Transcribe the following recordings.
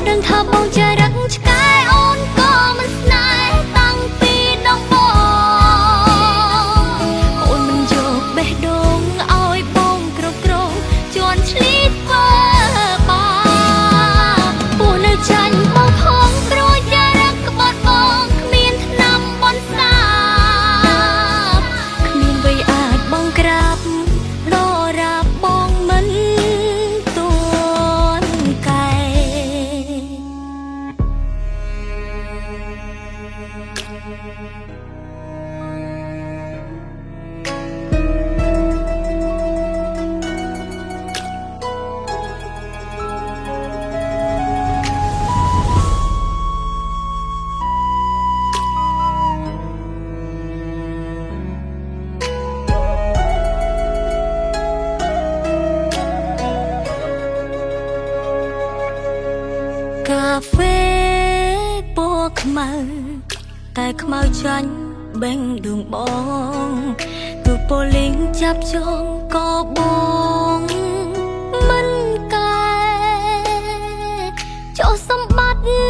ដឹងថាបងចារឹកឆ្កែអូនក៏មិនស្នេហ៍តាំងពីដំបូងអូនមិនយកបេះដូងឲ្យបងគ្រប់គ្រងជន់ឈ្លីធ្វើបាបពូនៅចាញ់បងផងគ្រួចារឹកក្បត់បងគ្មានថ្នាំបន់សាបគ្មានអ្វីអាចបងក្រាបដរាបបងមិនទួនកែកាហ្វេពណ៌ខ្មៅតែខ្មៅចាញ់បេងដួងបងគឺប៉ូលីងចាប់ចងក៏បងមិនកែចោលសម្បត្តិ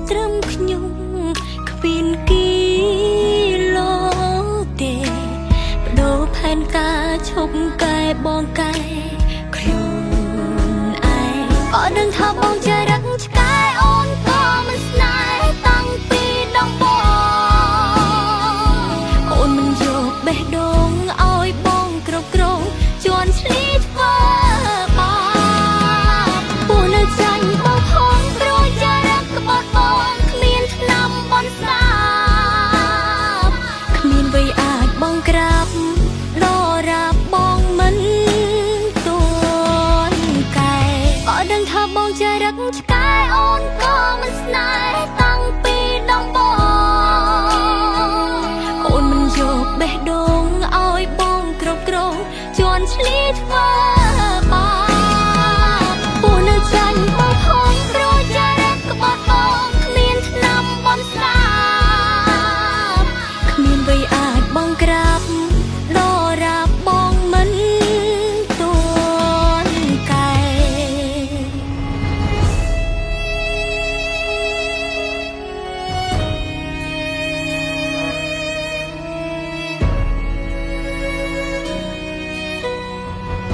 ត្រឹមខ្ញុំគ្មានគីឡូទេបដូរផែនការឈប់កែបងកែខ្លួនឯងក៏ដឹងថាបងចារឹកឆ្កែអូនក៏មិនស្នេហ៍តាំងពីដំបូងអូនមិនយកបេះដូងឲ្យបងគ្រប់គ្រងជន់ឈ្លីធ្វើបាបពូនៅចាញ់បងផងគ្រួចារឹកក្បត់បងគ្មានថ្នាំបន់សាបគ្មានអ្វីអាចបងក្រាបដរាបបងមិនទួនកែក៏ដឹងថាបងចារឹកឆ្កែអូនក៏មិនស្នេហ៍តាំងពីដំបូងអូនមិនយកបេះដូងឲ្យបងគ្រប់គ្រងជន់ឈ្លីធ្វើ